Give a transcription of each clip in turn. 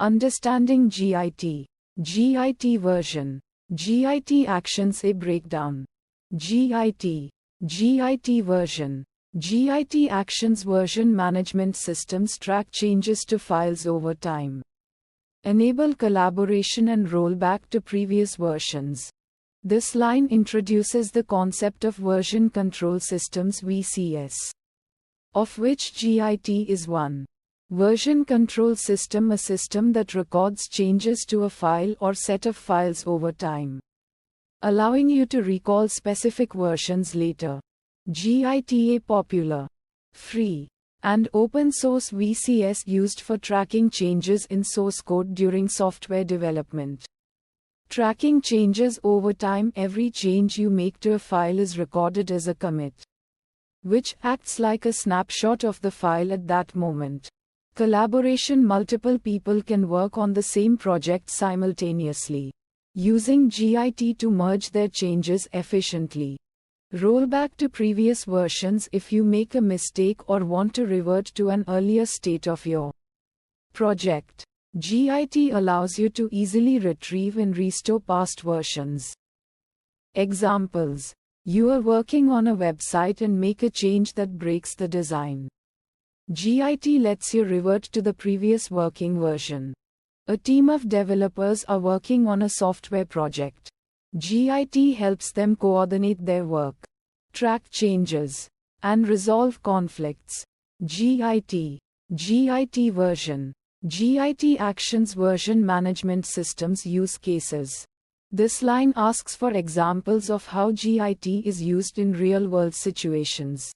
Understanding GIT. GIT version. GIT actions a breakdown. GIT. GIT version. GIT actions version management systems track changes to files over time. Enable collaboration and rollback to previous versions. This line introduces the concept of version control systems (VCS), of which GIT is one. Version control system: a system that records changes to a file or set of files over time, allowing you to recall specific versions later. GIT: a popular, free, and open source VCS used for tracking changes in source code during software development. Tracking changes over time: every change you make to a file is recorded as a commit, which acts like a snapshot of the file at that moment. Collaboration: multiple people can work on the same project simultaneously, using GIT to merge their changes efficiently. Rollback to previous versions: if you make a mistake or want to revert to an earlier state of your project, GIT allows you to easily retrieve and restore past versions. Examples: you are working on a website and make a change that breaks the design. GIT lets you revert to the previous working version. A team of developers are working on a software project. GIT helps them coordinate their work, track changes, and resolve conflicts. GIT. GIT version. GIT actions version management systems use cases. This line asks for examples of how GIT is used in real-world situations.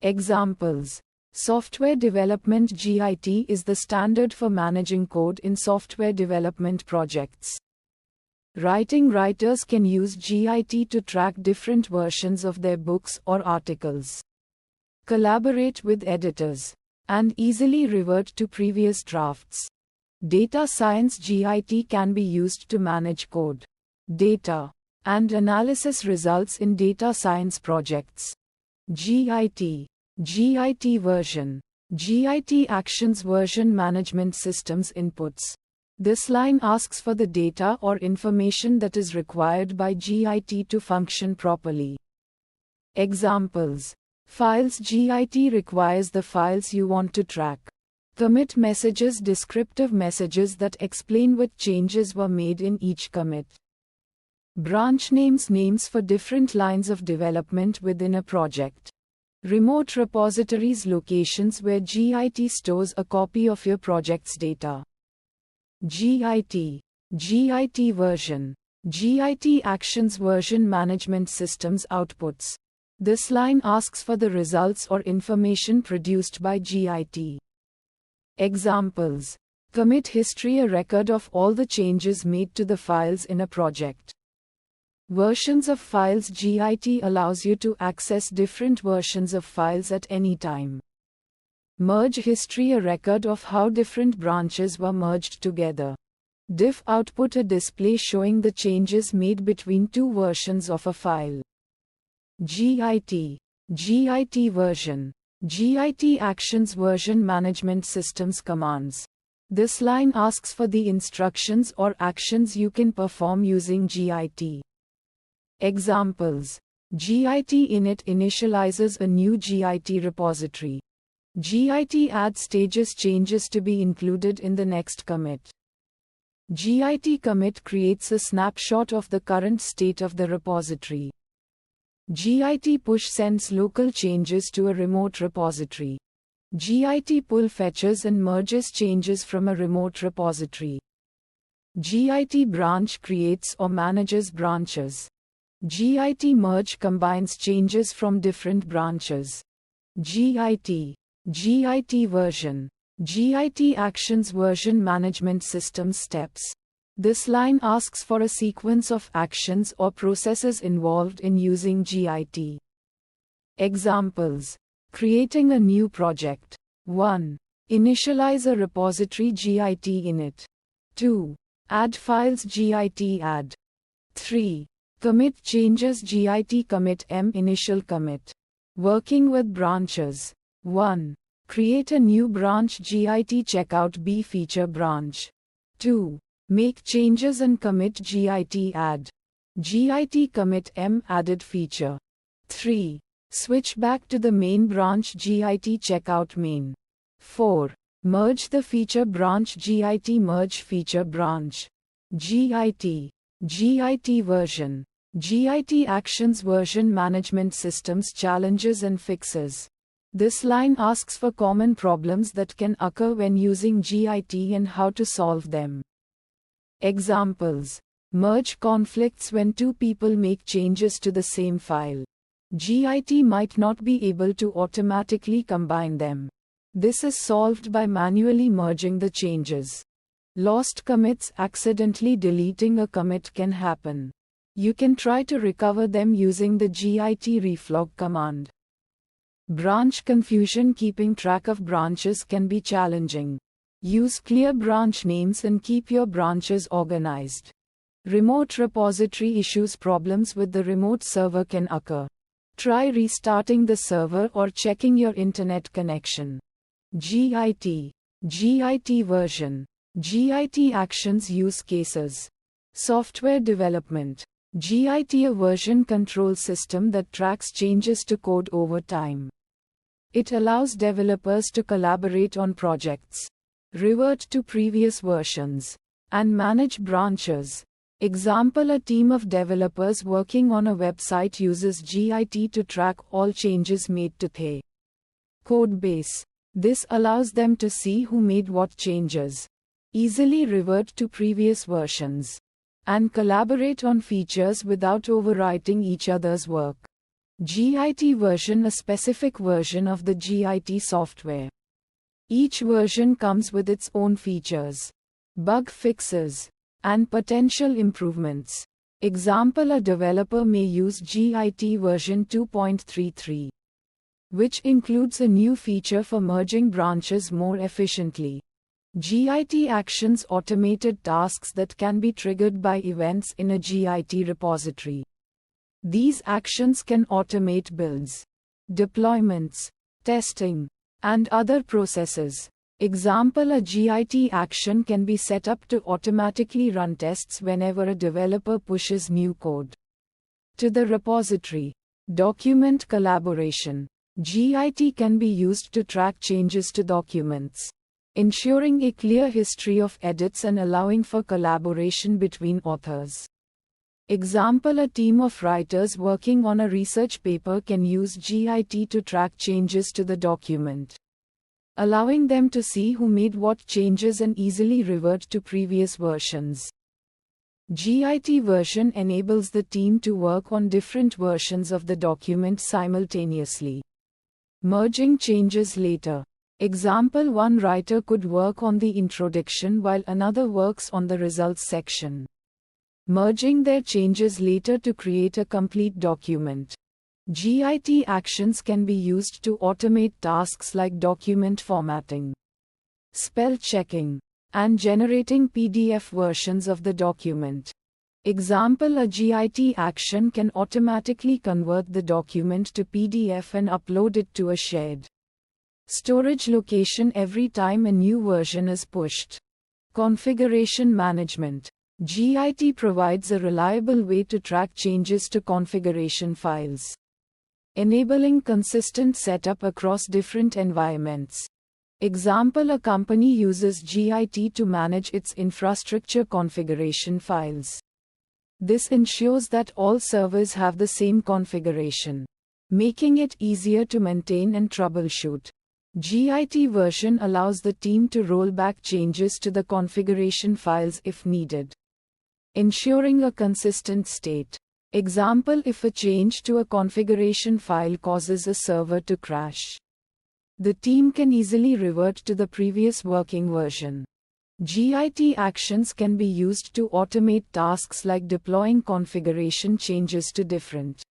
Examples: software development: GIT is the standard for managing code in software development projects. Writers can use GIT to track different versions of their books or articles, collaborate with editors, and easily revert to previous drafts. Data science: GIT can be used to manage code, data, and analysis results in data science projects. GIT. GIT version. GIT actions version management systems inputs. This line asks for the data or information that is required by GIT to function properly. Examples: files: GIT requires the files you want to track. Commit messages: descriptive messages that explain what changes were made in each commit. Branch names: names for different lines of development within a project. Remote repositories: locations where GIT stores a copy of your project's data. GIT. GIT version. GIT actions version management systems outputs. This line asks for the results or information produced by GIT. Examples: commit history: a record of all the changes made to the files in a project. Versions of files: GIT allows you to access different versions of files at any time. Merge history: a record of how different branches were merged together. Diff output: a display showing the changes made between two versions of a file. GIT. GIT version. GIT actions version management systems commands. This line asks for the instructions or actions you can perform using GIT. Examples: GIT init initializes a new GIT repository. GIT add stages changes to be included in the next commit. GIT commit creates a snapshot of the current state of the repository. GIT push sends local changes to a remote repository. GIT pull fetches and merges changes from a remote repository. GIT branch creates or manages branches. GIT merge combines changes from different branches. GIT. GIT version. GIT actions version management system steps. This line asks for a sequence of actions or processes involved in using GIT. Examples: creating a new project. 1. Initialize a repository: GIT init. 2. Add files: GIT add. 3. Commit changes: GIT commit m initial commit. Working with branches. 1. Create a new branch Git checkout B feature branch. 2. Make changes and commit Git add. Git commit M added feature. 3. Switch back to the main branch Git checkout main. 4. Merge the feature branch Git merge feature branch. Git version. Git Actions version management systems challenges and fixes. This line asks for common problems that can occur when using Git and how to solve them. Examples. Merge conflicts when two people make changes to the same file. Git might not be able to automatically combine them. This is solved by manually merging the changes. Lost commits. Accidentally deleting a commit can happen. You can try to recover them using the git reflog command. Branch confusion. Keeping track of branches can be challenging. Use clear branch names and keep your branches organized. Remote repository issues. Problems with the remote server can occur. Try restarting the server or checking your internet connection. Git version. Git Actions use cases. Software development. Git a version control system that tracks changes to code over time. It allows developers to collaborate on projects, revert to previous versions, and manage branches. Example: a team of developers working on a website uses Git to track all changes made to the codebase. This allows them to see who made what changes, easily revert to previous versions, and collaborate on features without overwriting each other's work. Git version. A specific version of the Git software. Each version comes with its own features, bug fixes, and potential improvements. Example: a developer may use Git version 2.33, which includes a new feature for merging branches more efficiently. Git Actions automated tasks that can be triggered by events in a Git repository. These actions can automate builds, deployments, testing, and other processes. Example: a Git action can be set up to automatically run tests whenever a developer pushes new code to the repository. Document collaboration. Git can be used to track changes to documents, ensuring a clear history of edits and allowing for collaboration between authors. Example: a team of writers working on a research paper can use Git to track changes to the document, allowing them to see who made what changes and easily revert to previous versions. Git version enables the team to work on different versions of the document simultaneously, merging changes later. Example: one writer could work on the introduction while another works on the results section, merging their changes later to create a complete document. Git Actions can be used to automate tasks like document formatting, spell checking, and generating PDF versions of the document. Example: a Git action can automatically convert the document to PDF and upload it to a shared storage location every time a new version is pushed. Configuration management. Git provides a reliable way to track changes to configuration files, enabling consistent setup across different environments. Example: a company uses Git to manage its infrastructure configuration files. This ensures that all servers have the same configuration, making it easier to maintain and troubleshoot. Git version allows the team to roll back changes to the configuration files if needed, ensuring a consistent state. Example: if a change to a configuration file causes a server to crash, the team can easily revert to the previous working version. Git Actions can be used to automate tasks like deploying configuration changes to different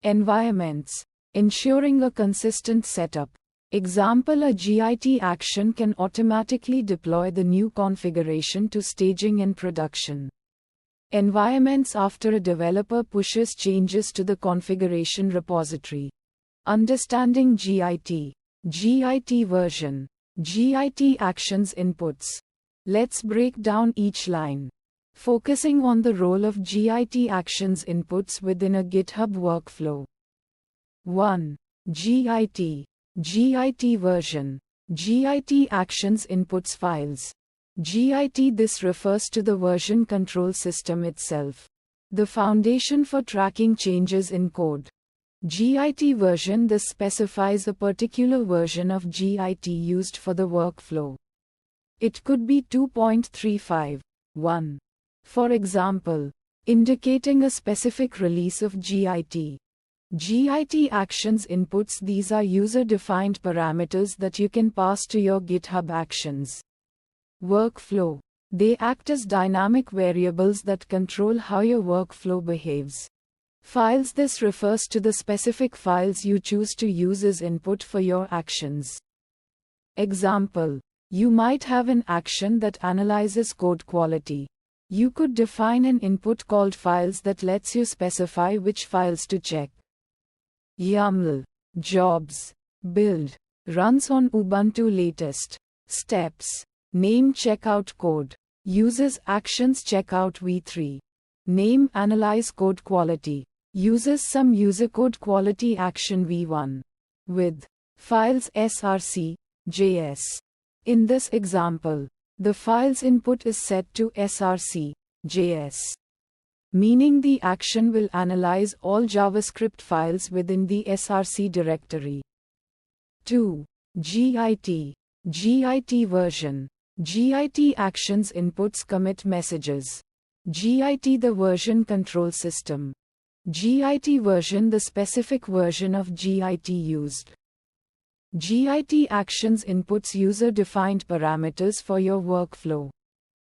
environments, ensuring a consistent setup. Example: a Git action can automatically deploy the new configuration to staging and production environments after a developer pushes changes to the configuration repository. Understanding Git. GIT version. GIT actions inputs. Let's break down each line. Focusing on the role of GIT actions inputs within a GitHub workflow. 1. GIT. GIT version. GIT actions inputs files. GIT. This refers to the version control system itself, the foundation for tracking changes in code. GIT version. This specifies a particular version of GIT used for the workflow. It could be 2.35. 1. For example, indicating a specific release of GIT. GIT actions inputs. These are user-defined parameters that you can pass to your GitHub Actions workflow. They act as dynamic variables that control how your workflow behaves. Files. This refers to the specific files you choose to use as input for your actions. Example: you might have an action that analyzes code quality. You could define an input called files that lets you specify which files to check. YAML. Jobs. Build. Runs on Ubuntu latest. Steps. Name checkout code. Uses actions checkout v3. Name analyze code quality. Uses some user code quality action v1. With files src, js. In this example, the file's input is set to src, js, meaning the action will analyze all JavaScript files within the src directory. 2. GIT. GIT version. GIT actions inputs commit messages. GIT. The version control system. GIT version. The specific version of GIT used. GIT actions inputs user-defined parameters for your workflow.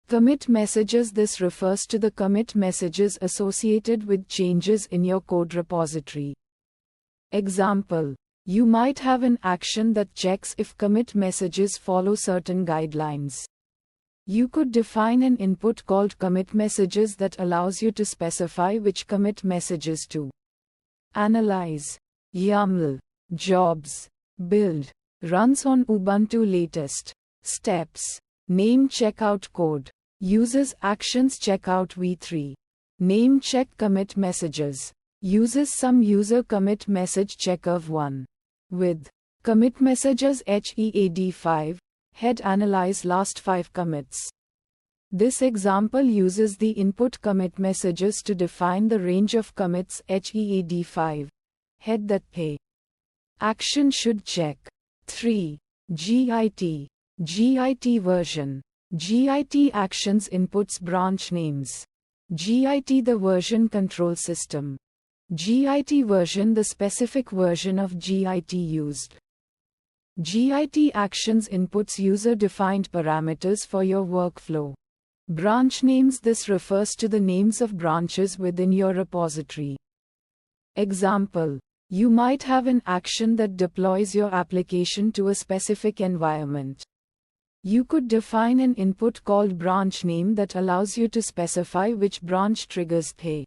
Commit messages. This refers to the commit messages associated with changes in your code repository. Example: you might have an action that checks if commit messages follow certain guidelines. You could define an input called commit messages that allows you to specify which commit messages to analyze. YAML. Jobs. Build. Runs on Ubuntu latest. Steps. Name checkout code. Uses actions checkout v3. Name check commit messages. Uses some user commit message checker v1. With commit messages HEAD5. Head analyze last 5 commits. This example uses the input commit messages to define the range of commits HEAD5. Head that pay. Action should check. 3. GIT. GIT version. GIT actions inputs branch names. GIT. The version control system. GIT version. The specific version of GIT used. GIT actions inputs user-defined parameters for your workflow. Branch names. This refers to the names of branches within your repository. Example: you might have an action that deploys your application to a specific environment. You could define an input called branch name that allows you to specify which branch triggers the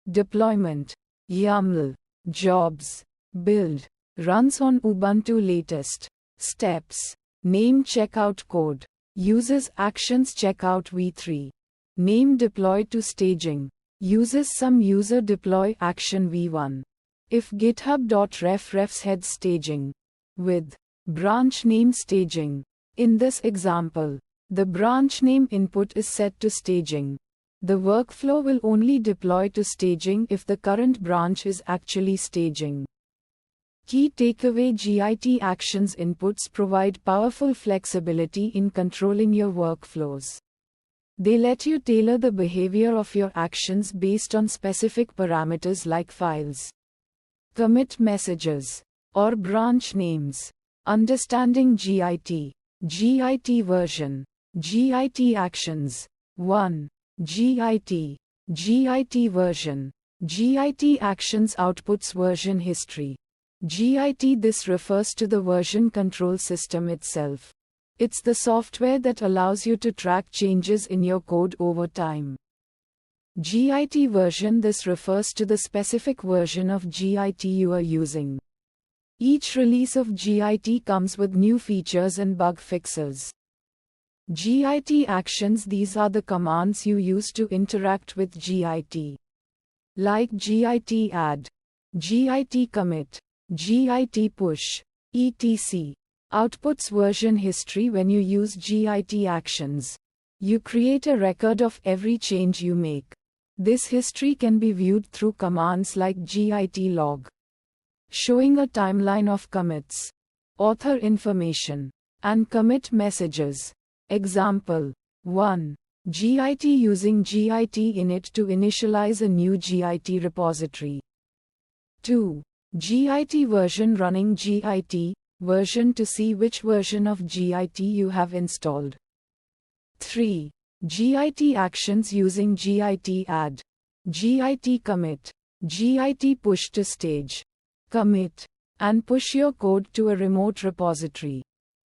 deployment. YAML. Jobs. Build. Runs on Ubuntu latest. Steps. Name checkout code. Uses actions checkout v3. Name deploy to staging. Uses some user deploy action v1. If github.ref refs head staging. With branch name staging. In this example, the branch name input is set to staging. The workflow will only deploy to staging if the current branch is actually staging. Key takeaway: GIT actions inputs provide powerful flexibility in controlling your workflows. They let you tailor the behavior of your actions based on specific parameters like files, commit messages, or branch names. Understanding GIT. GIT version. GIT actions. 1. GIT. GIT version. GIT actions outputs version history. GIT. This refers to the version control system itself. It's the software that allows you to track changes in your code over time. GIT version. This refers to the specific version of GIT you are using. Each release of Git comes with new features and bug fixes. Git actions. These are the commands you use to interact with Git. Like git add, git commit, git push, etc. Outputs version history. When you use Git actions, you create a record of every change you make. This history can be viewed through commands like git log, showing a timeline of commits, author information, and commit messages. Example 1. Git using git init to initialize a new Git repository. 2. Git version running Git version to see which version of Git you have installed. 3. Git actions using git add, git commit, git push to stage, commit, and push your code to a remote repository.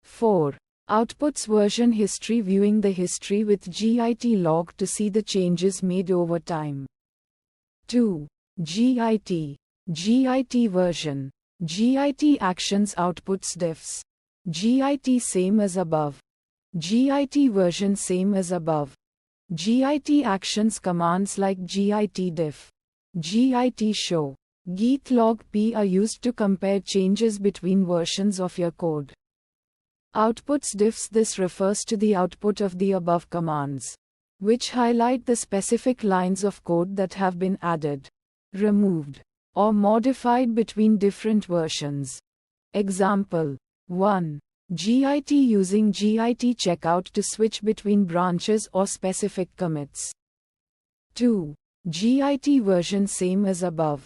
4. Outputs version history. Viewing the history with git log to see the changes made over time. 2. Git version, git actions. Outputs diffs, git same as above, git version same as above, git actions. Commands like git diff, git show, git log p are used to compare changes between versions of your code. Outputs diffs. This refers to the output of the above commands, which highlight the specific lines of code that have been added, removed, or modified between different versions. Example 1. Git using git checkout to switch between branches or specific commits. 2. Git version same as above.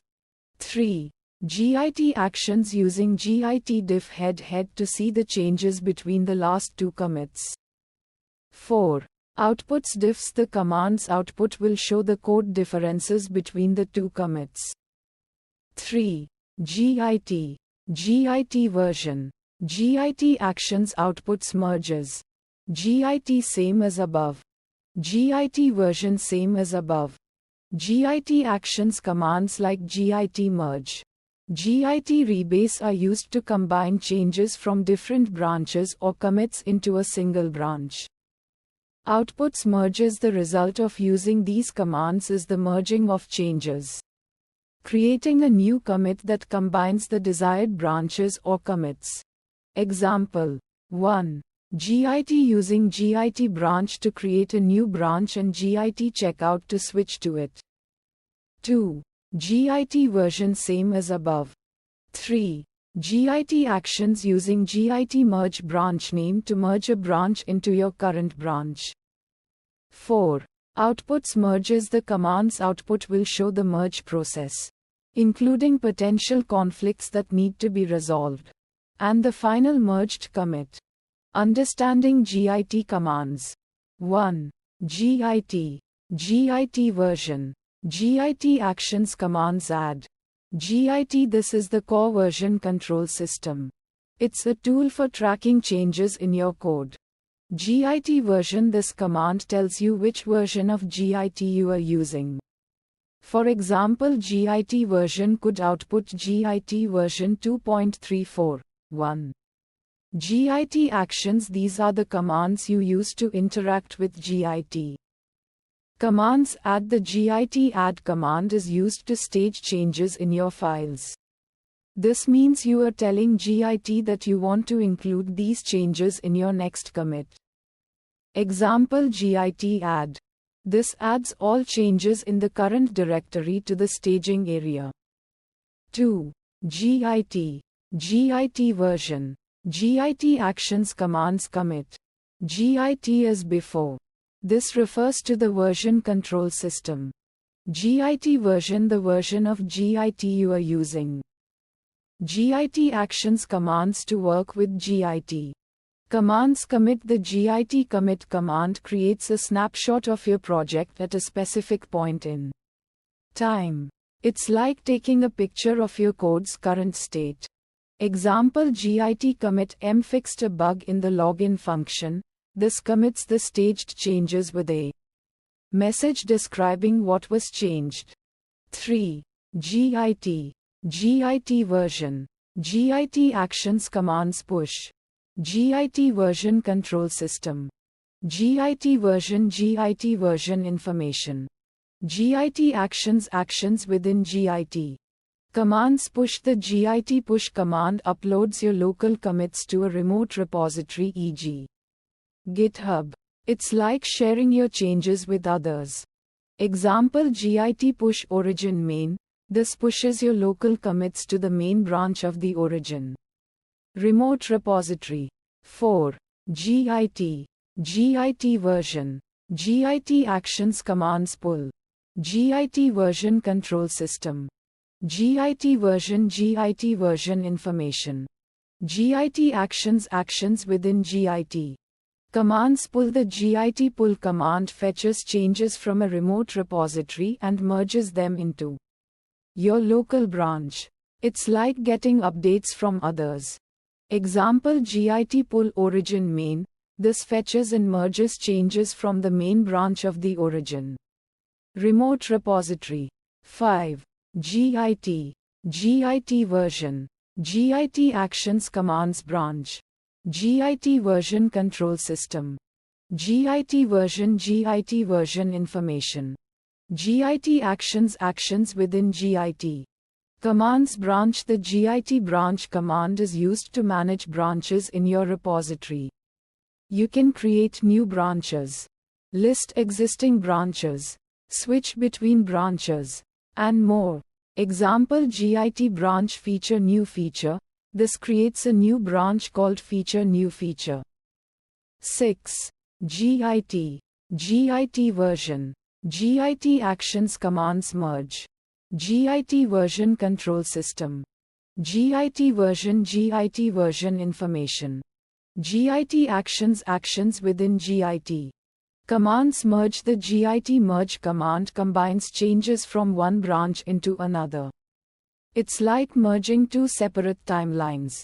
3. Git actions using git diff head to see the changes between the last two commits. 4. Outputs diffs. The command's output will show the code differences between the two commits. 3. Git version, git actions. Outputs merges, git same as above, git version same as above, git actions. Commands like git merge, git rebase are used to combine changes from different branches or commits into a single branch. Outputs merges. The result of using these commands is the merging of changes, creating a new commit that combines the desired branches or commits. Example 1. Git using git branch to create a new branch and git checkout to switch to it. 2. Git version same as above. 3. Git actions using git merge branch name to merge a branch into your current branch. 4. Outputs merges. The command's output will show the merge process, including potential conflicts that need to be resolved, and the final merged commit. Understanding Git commands. 1. Git version, git actions. Commands add, git. This is the core version control system. It's a tool for tracking changes in your code. Git version. This command tells you which version of Git you are using. For example, Git version could output Git version 2.34.1. Git actions. These are the commands you use to interact with Git. Commands add. The git add command is used to stage changes in your files. This means you are telling Git that you want to include these changes in your next commit. Example git add. This adds all changes in the current directory to the staging area. 2. Git version, git actions. Commands commit, git as before. This refers to the version control system. Git version. The version of Git you are using. Git actions. Commands to work with Git. Commands commit. The git commit command creates a snapshot of your project at a specific point in time. It's like taking a picture of your code's current state. Example git commit m fixed a bug in the login function. This commits the staged changes with a message describing what was changed. 3. Git version, Git actions commands push. Git version control system. Git version information. Git actions within Git. Commands push. The Git push command uploads your local commits to a remote repository, e.g. GitHub. It's like sharing your changes with others. Example: Git push origin main. This pushes your local commits to the main branch of the origin remote repository. 4. Git version. Git actions commands pull. Git version control system. Git version information. Git actions within Git. Commands pull. The Git pull command fetches changes from a remote repository and merges them into your local branch. It's like getting updates from others. Example: Git pull origin main. This fetches and merges changes from the main branch of the origin remote repository. 5. Git version. Git actions commands branch. Git version control system. Git version information. Git actions within Git. Commands branch. The Git branch command is used to manage branches in your repository. You can create new branches, list existing branches, switch between branches, and more. Example: Git branch feature new feature. This creates a new branch called feature new feature. 6. Git version. Git actions commands merge. Git version control system. Git version information. Git actions within Git. Commands merge. The Git merge command combines changes from one branch into another. It's like merging two separate timelines.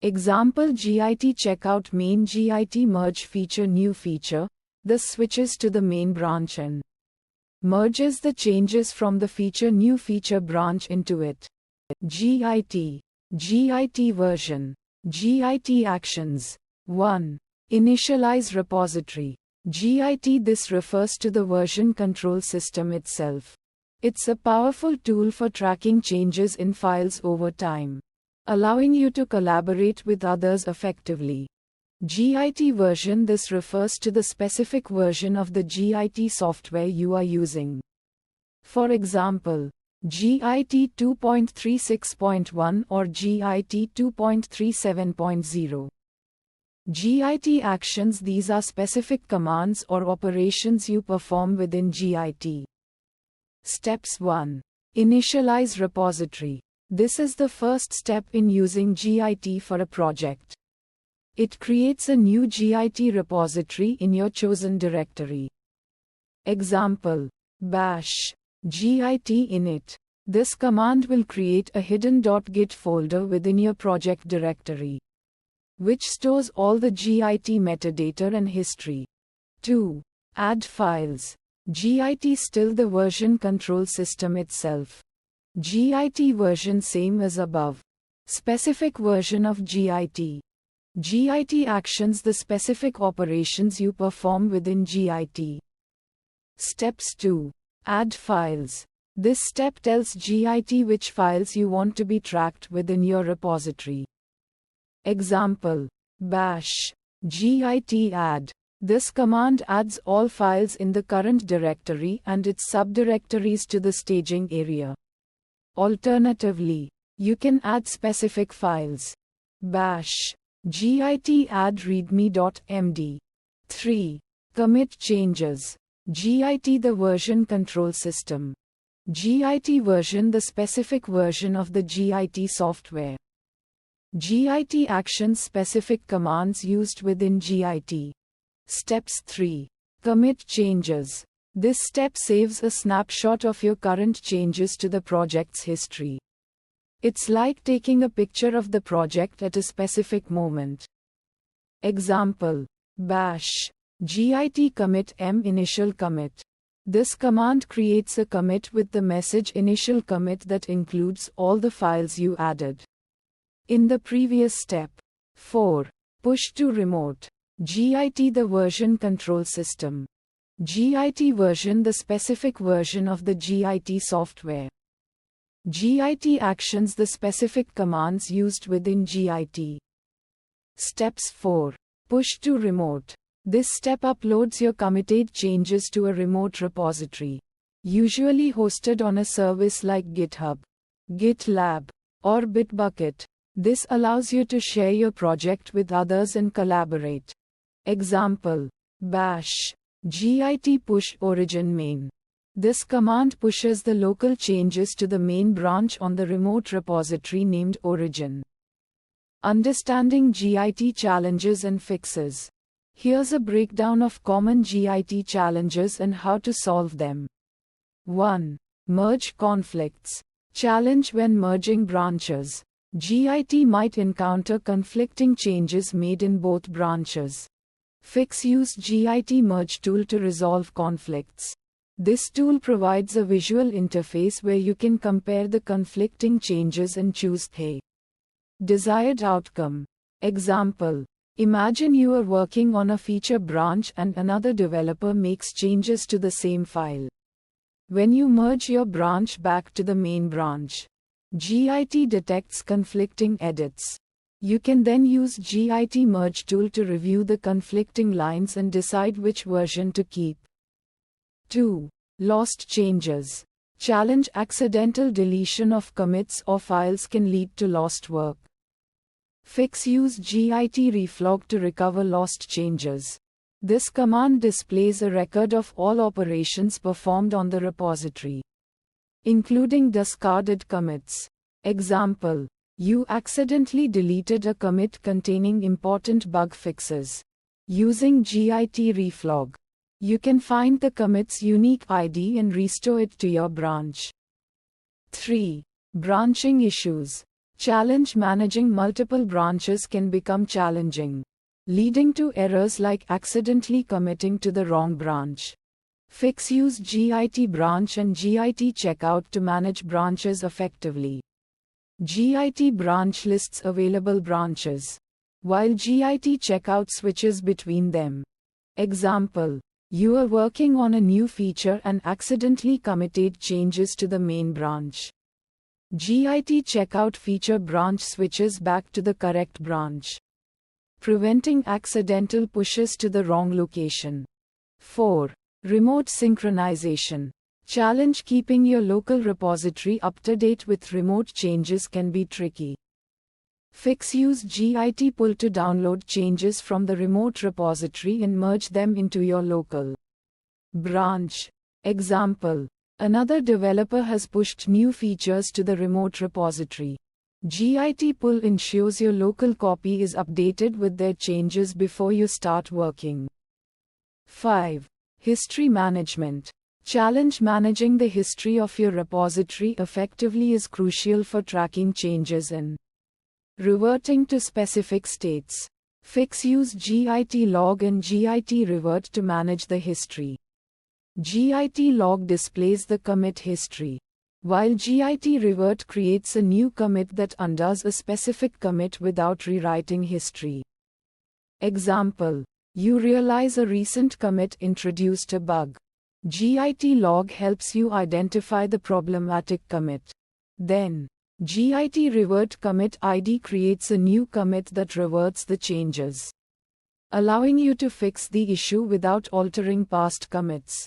Example: Git checkout main. Git merge feature new feature. This switches to the main branch and merges the changes from the feature new feature branch into it. Git version. Git actions. 1. Initialize repository. Git. This refers to the version control system itself. It's a powerful tool for tracking changes in files over time, allowing you to collaborate with others effectively. Git version. This refers to the specific version of the Git software you are using. For example, Git 2.36.1 or Git 2.37.0. Git actions. These are specific commands or operations you perform within Git. Steps 1. Initialize repository. This is the first step in using Git for a project. It creates a new Git repository in your chosen directory. Example: bash git init. This command will create a hidden .git folder within your project directory, which stores all the Git metadata and history. 2. Add files. Git still the version control system itself. Git version same as above. Specific version of Git. Git actions. The specific operations you perform within Git. Steps 2. Add files. This step tells Git which files you want to be tracked within your repository. Example: bash git add. This command adds all files in the current directory and its subdirectories to the staging area. Alternatively, you can add specific files. Bash git add readme.md. 3. Commit changes. Git the version control system. Git version the specific version of the Git software. Git actions specific commands used within Git. Steps 3. Commit changes. This step saves a snapshot of your current changes to the project's history. It's like taking a picture of the project at a specific moment. Example: bash git commit m initial commit. This command creates a commit with the message initial commit that includes all the files you added. in the previous step. 4. Push to remote. Git the version control system. Git version the specific version of the Git software. Git actions the specific commands used within Git. Steps 4. Push to remote. This step uploads your committed changes to a remote repository, usually hosted on a service like GitHub, GitLab, or Bitbucket. This allows you to share your project with others and collaborate. Example: bash git push origin main. This command pushes the local changes to the main branch on the remote repository named origin. Understanding Git challenges and fixes. Here's a breakdown of common Git challenges and how to solve them. 1. Merge conflicts. Challenge when merging branches. Git might encounter conflicting changes made in both branches. Fix: use Git merge tool to resolve conflicts. This tool provides a visual interface where you can compare the conflicting changes and choose the desired outcome. Example: imagine you are working on a feature branch and another developer makes changes to the same file. When you merge your branch back to the main branch, Git detects conflicting edits. You can then use Git merge tool to review the conflicting lines and decide which version to keep. 2. Lost changes. Challenge: accidental deletion of commits or files can lead to lost work. Fix: use Git reflog to recover lost changes. This command displays a record of all operations performed on the repository, including discarded commits. Example: you accidentally deleted a commit containing important bug fixes. Using Git reflog, you can find the commit's unique ID and restore it to your branch. 3. Branching issues. Challenge: managing multiple branches can become challenging, leading to errors like accidentally committing to the wrong branch. Fix: use Git branch and Git checkout to manage branches effectively. Git branch lists available branches, while Git checkout switches between them. Example: you are working on a new feature and accidentally committed changes to the main branch. Git checkout feature branch switches back to the correct branch, preventing accidental pushes to the wrong location. 4. Remote synchronization. Challenge: keeping your local repository up to date with remote changes can be tricky. Fix: use Git pull to download changes from the remote repository and merge them into your local branch. Example: another developer has pushed new features to the remote repository. Git pull ensures your local copy is updated with their changes before you start working. 5. History management. Challenge: managing the history of your repository effectively is crucial for tracking changes and reverting to specific states. Fix: use Git log and Git revert to manage the history. Git log displays the commit history, while Git revert creates a new commit that undoes a specific commit without rewriting history. Example: you realize a recent commit introduced a bug. Git log helps you identify the problematic commit. Then, Git revert commit ID creates a new commit that reverts the changes, allowing you to fix the issue without altering past commits.